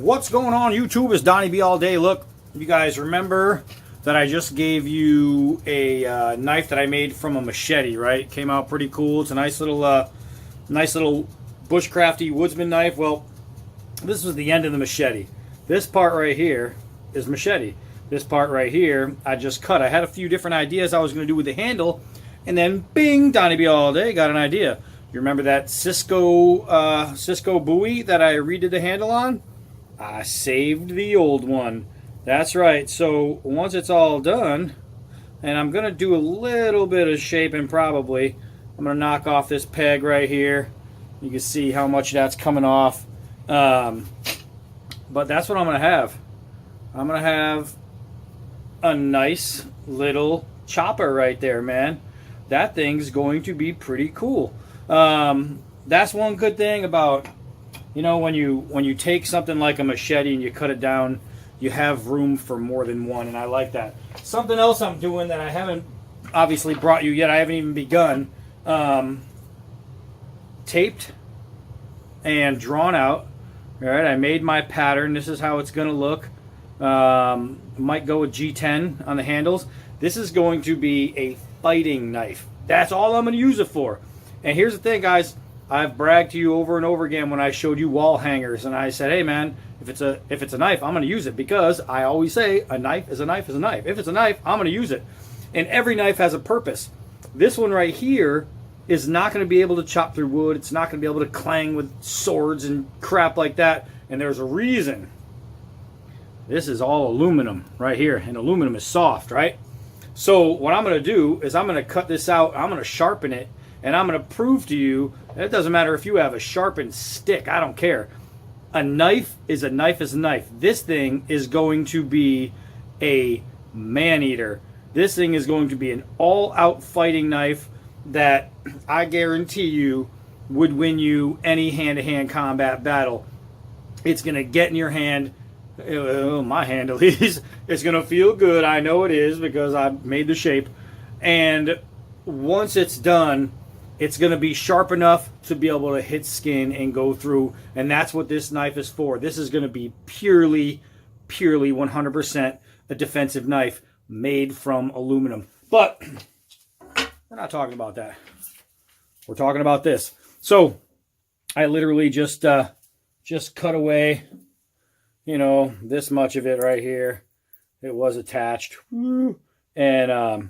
What's going on, YouTube? It's Donnie B all day. Look, you guys remember that I just gave you a knife that I made from a machete, right? Came out pretty cool. It's a nice little bushcrafty woodsman knife. Well, this was the end of the machete. This part right here is machete. This part right here, I just cut. I had a few different ideas I was going to do with the handle, and then bing, Donnie B all day, got an idea. You remember that Cisco buoy that I redid the handle on? I saved the old one. That's right. So once it's all done, and I'm going to do a little bit of shaping probably. I'm going to knock off this peg right here. You can see how much that's coming off. But that's what I'm going to have. I'm going to have a nice little chopper right there, man. That thing's going to be pretty cool. That's one good thing about, you know, when you take something like a machete and you cut it down, you have room for more than one, and I like that. Something else I'm doing that I haven't obviously brought you yet, I haven't even begun, taped and drawn out. All right, I made my pattern. This is how it's going to look. Might go with G10 on the handles. This is going to be a fighting knife. That's all I'm going to use it for. And here's the thing, guys. I've bragged to you over and over again when I showed you wall hangers, and I said, hey man, if it's a knife, I'm going to use it, because I always say a knife is a knife is a knife. If it's a knife, I'm going to use it. And every knife has a purpose. This one right here is not going to be able to chop through wood. It's not going to be able to clang with swords and crap like that. And there's a reason. This is all aluminum right here, and aluminum is soft, right? So what I'm going to do is I'm going to cut this out. I'm going to sharpen it. And I'm going to prove to you that it doesn't matter if you have a sharpened stick. I don't care. A knife is a knife is a knife. This thing is going to be a man-eater. This thing is going to be an all-out fighting knife that I guarantee you would win you any hand-to-hand combat battle. It's going to get in your hand. Oh, my hand at least. It's going to feel good. I know it is, because I made the shape. And once it's done, it's going to be sharp enough to be able to hit skin and go through. And that's what this knife is for. This is going to be purely 100% a defensive knife made from aluminum. But we're not talking about that. We're talking about this. So I literally just cut away, you know, this much of it right here. It was attached. And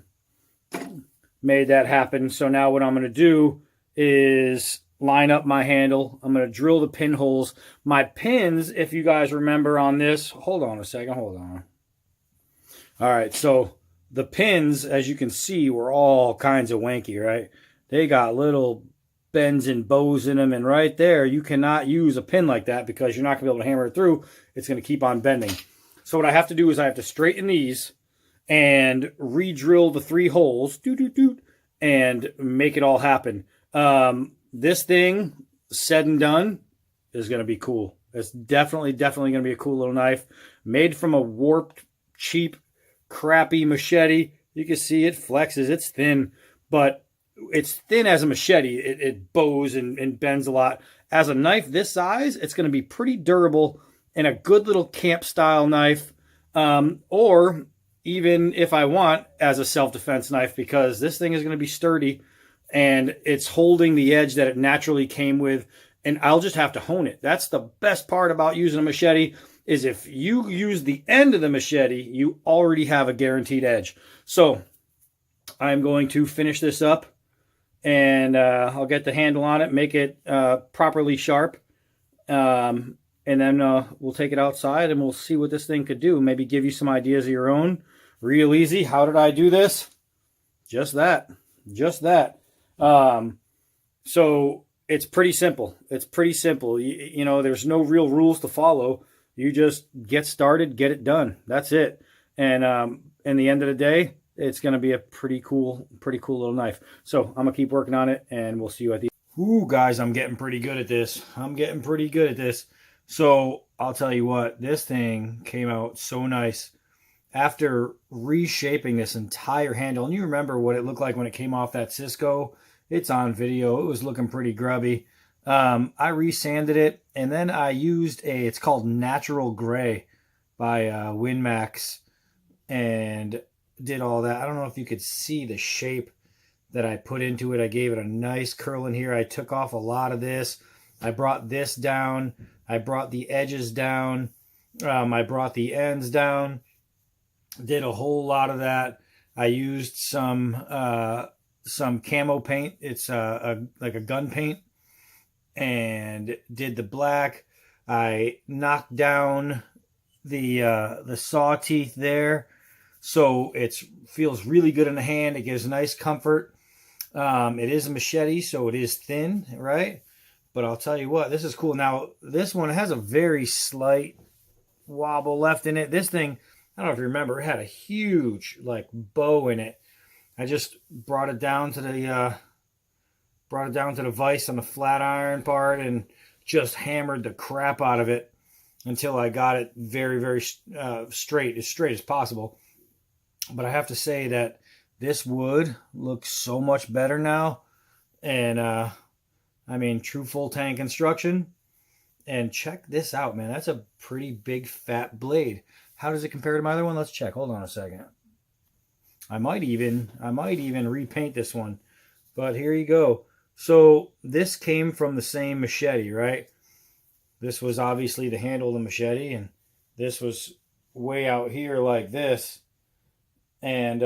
made that happen. So now what I'm going to do is line up my handle. I'm going to drill the pinholes. My pins, if you guys remember on this, hold on a second, hold on. All right, so the pins, as you can see, were all kinds of wanky, right? They got little bends and bows in them, and right there, you cannot use a pin like that, because you're not going to be able to hammer it through. It's going to keep on bending. So what I have to do is I have to straighten these and re-drill the 3 holes, and make it all happen. This thing, said and done, is going to be cool. It's definitely going to be a cool little knife. Made from a warped, cheap, crappy machete. You can see it flexes. It's thin, but it's thin as a machete. It bows and bends a lot. As a knife this size, it's going to be pretty durable and a good little camp-style knife. Or even if I want, as a self-defense knife, because this thing is going to be sturdy and it's holding the edge that it naturally came with, and I'll just have to hone it. That's the best part about using a machete, is if you use the end of the machete, you already have a guaranteed edge. So I'm going to finish this up, and I'll get the handle on it, make it properly sharp, and then we'll take it outside and we'll see what this thing could do. Maybe give you some ideas of your own. Real easy. How did I do this? Just that. Just that. So it's pretty simple. It's pretty simple. You know, there's no real rules to follow. You just get started, get it done. That's it. And in the end of the day, it's going to be a pretty cool little knife. So I'm going to keep working on it, and we'll see you at the end. Ooh, guys, I'm getting pretty good at this. So I'll tell you what, this thing came out so nice. After reshaping this entire handle, and you remember what it looked like when it came off that Cisco, it's on video. It was looking pretty grubby. I resanded it, and then I used it's called Natural Gray by WinMax, and did all that. I don't know if you could see the shape that I put into it. I gave it a nice curl in here. I took off a lot of this. I brought this down. I brought the edges down. I brought the ends down. Did a whole lot of that. I used some camo paint. It's like a gun paint, and did the black. I knocked down the saw teeth there, so it feels really good in the hand. It gives nice comfort. It is a machete, so it is thin, right? But I'll tell you what, this is cool. Now, this one has a very slight wobble left in it. This thing, I don't know if you remember, it had a huge like bow in it. I just brought it down to the vise on the flat iron part and just hammered the crap out of it until I got it very, very straight, as straight as possible. But I have to say that this wood looks so much better now. And I mean, true full tang construction. And check this out, man. That's a pretty big fat blade. How does it compare to my other one? Let's check. Hold on a second. I might even repaint this one. But here you go. So this came from the same machete, right? This was obviously the handle of the machete, and this was way out here like this. And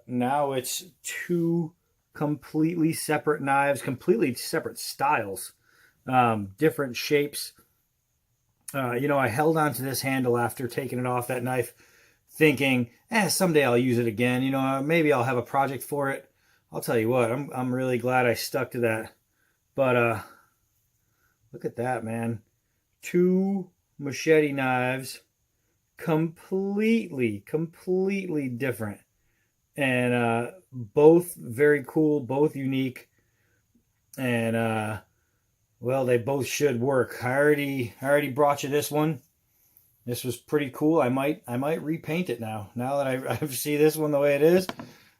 now it's two completely separate knives, completely separate styles, different shapes. You know, I held on to this handle after taking it off that knife, thinking, someday I'll use it again. You know, maybe I'll have a project for it. I'll tell you what, I'm really glad I stuck to that. But look at that, man. Two machete knives, completely different. And both very cool, both unique. And well, they both should work. I already brought you this one. This was pretty cool. I might repaint it now. Now that I see this one the way it is,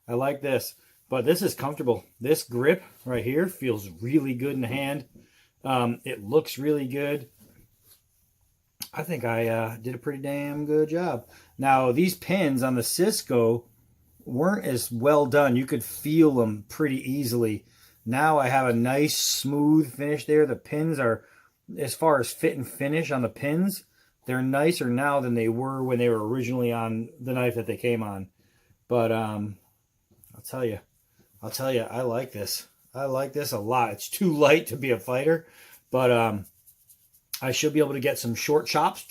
I like this. But this is comfortable. This grip right here feels really good in the hand. It looks really good. I think I did a pretty damn good job. Now, these pins on the Cisco weren't as well done. You could feel them pretty easily. Now I have a nice smooth finish there. The pins are, as far as fit and finish on the pins, they're nicer now than they were when they were originally on the knife that they came on. But I'll tell you, I like this. I like this a lot. It's too light to be a fighter, but I should be able to get some short chops.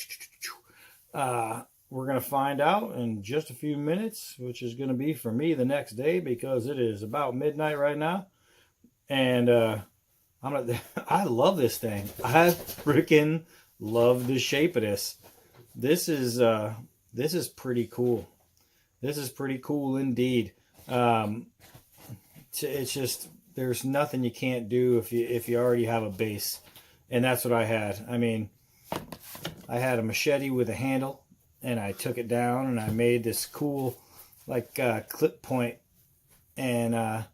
We're going to find out in just a few minutes, which is going to be for me the next day because it is about midnight right now. And I love this thing. I freaking love the shape of this. This is pretty cool. This is pretty cool indeed. It's just, there's nothing you can't do if you already have a base. And that's what I had. I mean, I had a machete with a handle, and I took it down, and I made this cool, like, clip point. And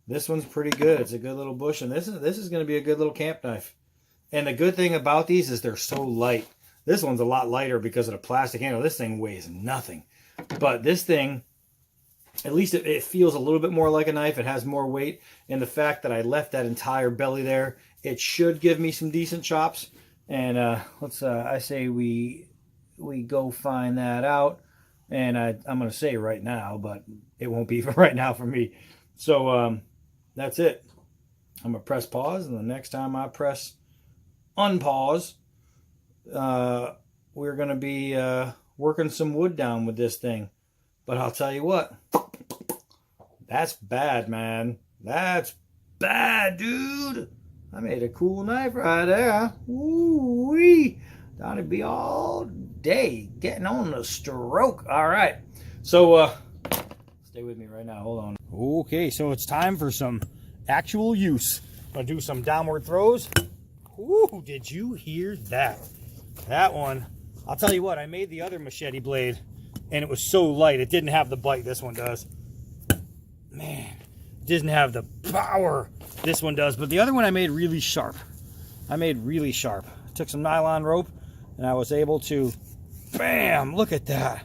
this one's pretty good. It's a good little bush, and this is going to be a good little camp knife. And the good thing about these is they're so light. This one's a lot lighter because of the plastic handle. This thing weighs nothing. But this thing, at least it feels a little bit more like a knife. It has more weight. And the fact that I left that entire belly there, it should give me some decent chops. And I say we go find that out. And I'm going to say right now, but it won't be right now for me. So that's it. I'm going to press pause. And the next time I press unpause, we're going to be working some wood down with this thing. But I'll tell you what. That's bad, man. That's bad, dude. I made a cool knife right there. Woo-wee. Thought it'd be all day getting on the stroke. All right. So, stay with me right now. Hold on. Okay, so it's time for some actual use. I'm going to do some downward throws. Ooh, did you hear that? That one. I'll tell you what, I made the other machete blade, and it was so light, it didn't have the bite this one does. Man, it doesn't have the power this one does, but the other one I made really sharp. I made really sharp. I took some nylon rope and I was able to, bam, look at that.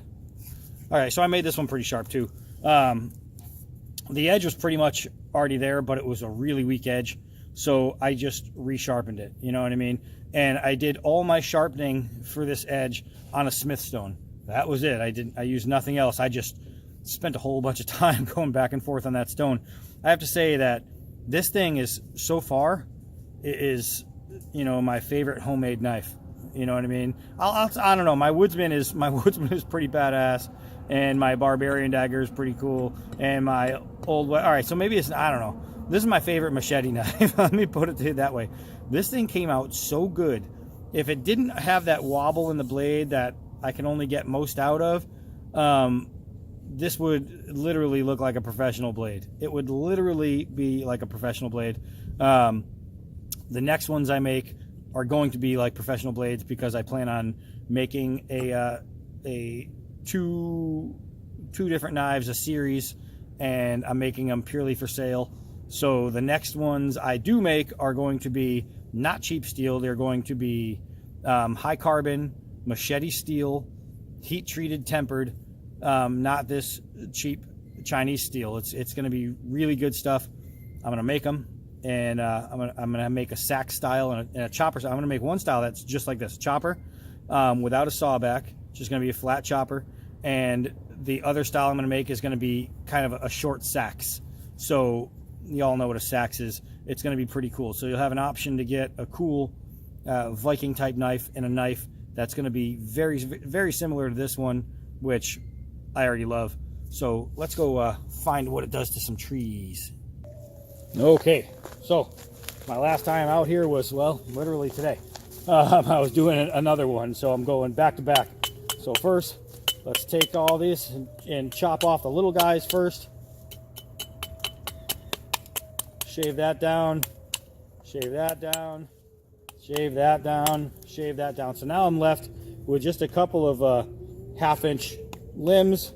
All right, so I made this one pretty sharp too. The edge was pretty much already there, but it was a really weak edge. So I just resharpened it, you know what I mean? And I did all my sharpening for this edge on a Smith stone. That was it. I used nothing else. I just spent a whole bunch of time going back and forth on that stone. I have to say that this thing is, so far, it is, you know, my favorite homemade knife. You know what I mean? I don't know. My woodsman is pretty badass, and my barbarian dagger is pretty cool, and my all right. So maybe it's, I don't know. This is my favorite machete knife. Let me put it that way. This thing came out so good. If it didn't have that wobble in the blade that I can only get most out of, this would literally look like a professional blade. It would literally be like a professional blade. The next ones I make are going to be like professional blades, because I plan on making two different knives, a series, and I'm making them purely for sale. So the next ones I do make are going to be not cheap steel. They're going to be high carbon machete steel, heat treated, tempered, not this cheap Chinese steel. It's going to be really good stuff. I'm going to make them, and I'm gonna make a sack style and a chopper. I'm gonna make one style that's just like this, chopper, without a sawback, just gonna be a flat chopper. And the other style I'm gonna make is gonna be kind of a short sax. So you all know what a sax is. It's gonna be pretty cool. So you'll have an option to get a cool Viking type knife, and a knife that's gonna be very, very similar to this one, which I already love. So let's go find what it does to some trees. Okay, so my last time out here was, well, literally today. I was doing another one, so I'm going back to back. So first, let's take all this and chop off the little guys first. Shave that down, shave that down, shave that down, shave that down. So now I'm left with just a couple of half-inch limbs.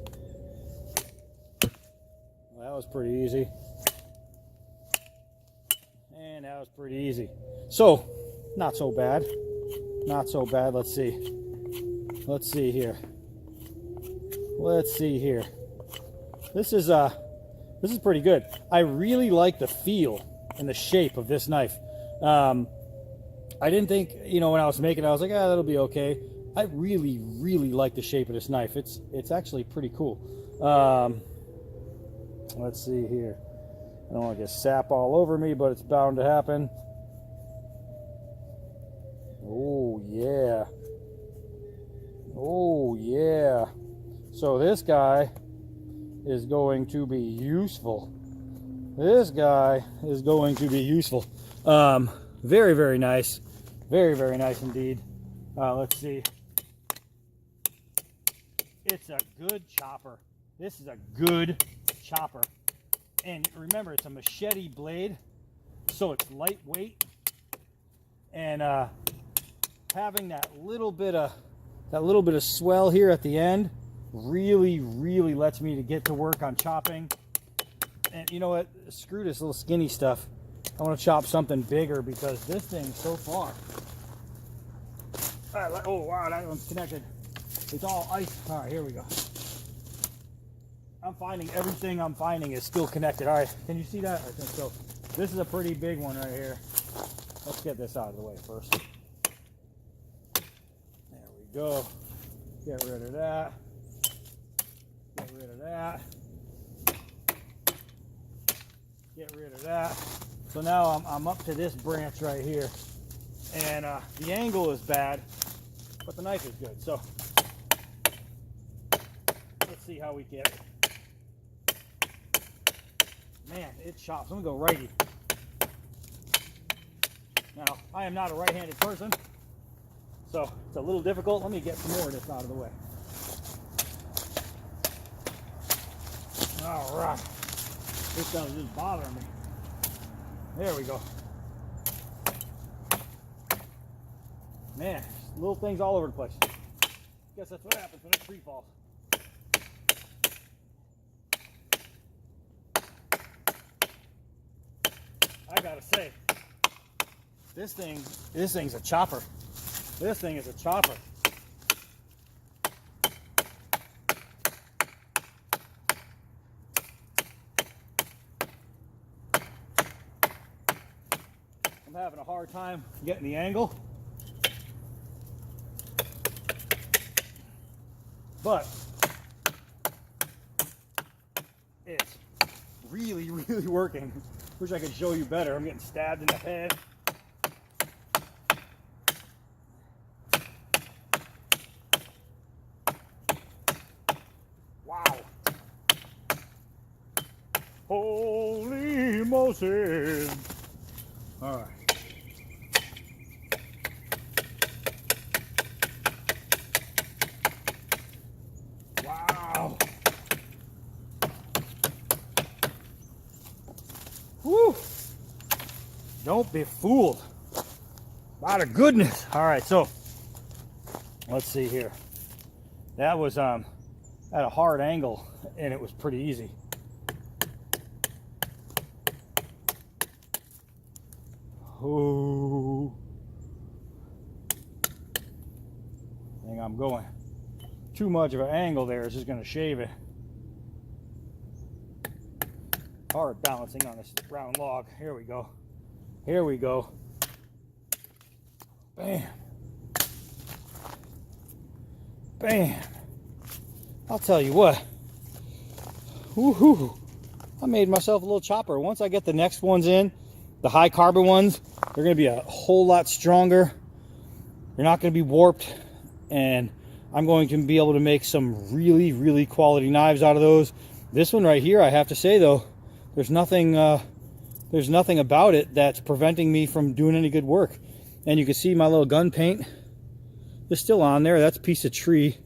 Well, that was pretty easy. And that was pretty easy. So, not so bad. Not so bad. Let's see. Let's see here. Let's see here. This is pretty good. I really like the feel and the shape of this knife. I didn't think, you know, when I was making it, I was like, ah, that'll be okay. I really, really like the shape of this knife. It's actually pretty cool. Let's see here. I don't want to get sap all over me, but it's bound to happen. Oh, yeah. Oh, yeah. So this guy is going to be useful. This guy is going to be useful. Very, very nice. Very, very nice indeed. Let's see. It's a good chopper. This is a good chopper. And remember, it's a machete blade, so it's lightweight. And having that little bit of swell here at the end really, really lets me to get to work on chopping. And you know what? Screw this little skinny stuff. I want to chop something bigger, because this thing so far. All right, oh wow, that one's connected. It's all ice. All right, here we go. I'm finding everything I'm finding is still connected. All right, can you see that? I think so. This is a pretty big one right here. Let's get this out of the way first. There we go. Get rid of that. Get rid of that. Get rid of that. So now I'm up to this branch right here. And the angle is bad, but the knife is good. So let's see how we get it. Man, it chops. I'm gonna go righty. Now, I am not a right-handed person, so it's a little difficult. Let me get some more of this out of the way. All right. This stuff is just bothering me. There we go. Man, little things all over the place. Guess that's what happens when a tree falls. I gotta say, This thing's a chopper. This thing is a chopper. I'm having a hard time getting the angle, but it's really, really working. Wish I could show you better. I'm getting stabbed in the head. Wow. Holy Moses. All right. Wow. Woo. Don't be fooled. Out of goodness. All right, so let's see here. That was at a hard angle, and it was pretty easy. Oh, I think I'm going too much of an angle there. It's just going to shave it. Hard balancing on this round log. Here we go. Here we go. Bam. Bam. I'll tell you what. Woohoo. I made myself a little chopper. Once I get the next ones in, the high carbon ones, they're going to be a whole lot stronger. They're not going to be warped. And I'm going to be able to make some really, really quality knives out of those. This one right here, I have to say though, there's nothing about it that's preventing me from doing any good work. And you can see my little gun paint is still on there. That's a piece of tree.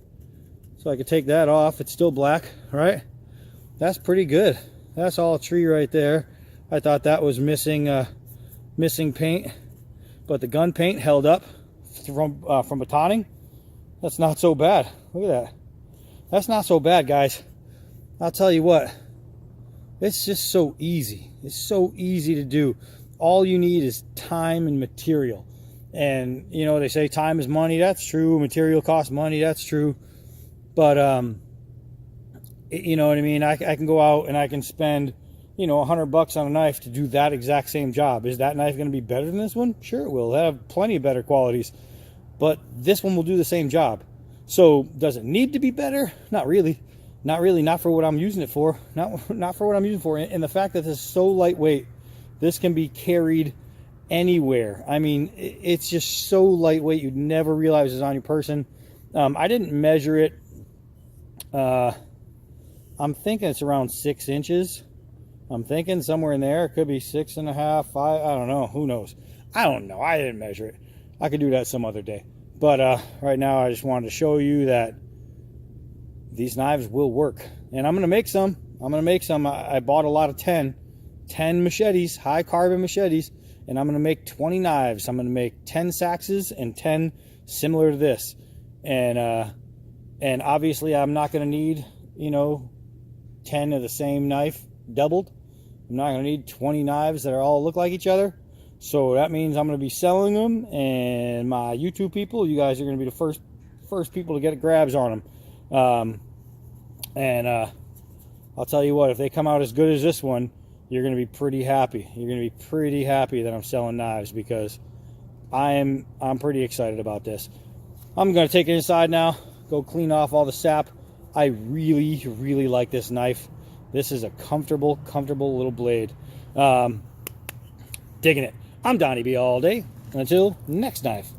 So I could take that off. It's still black, right? That's pretty good. That's all tree right there. I thought that was missing paint, but the gun paint held up from batoning. That's not so bad. Look at that. That's not so bad, guys. I'll tell you what. It's just so easy. It's so easy to do. All you need is time and material. And you know, they say time is money. That's true. Material costs money. That's true. But you know what I mean? I can go out and I can spend, you know, $100 on a knife to do that exact same job. Is that knife going to be better than this one? Sure it will. It'll have plenty of better qualities. But this one will do the same job. So does it need to be better? Not really. Not really. Not for what I'm using it for. Not for what I'm using it for. And the fact that this is so lightweight, this can be carried anywhere. I mean, it's just so lightweight you'd never realize it's on your person. I didn't measure it. I'm thinking it's around 6 inches. I'm thinking somewhere in there. It could be 6.5, 5. I don't know. Who knows? I don't know. I didn't measure it. I could do that some other day. But right now I just wanted to show you that these knives will work. And I'm going to make some. I bought a lot of 10 machetes, high carbon machetes. And I'm going to make 20 knives. I'm going to make 10 saxes and 10 similar to this. And obviously I'm not going to need, you know, 10 of the same knife doubled. I'm not going to need 20 knives that all look like each other. So that means I'm going to be selling them, and my YouTube people, you guys are going to be the first people to get grabs on them. I'll tell you what, if they come out as good as this one, you're going to be pretty happy. You're going to be pretty happy that I'm selling knives, because I'm pretty excited about this. I'm going to take it inside now, go clean off all the sap. I really, really like this knife. This is a comfortable little blade. Digging it. I'm Donnie B all day. Until next knife.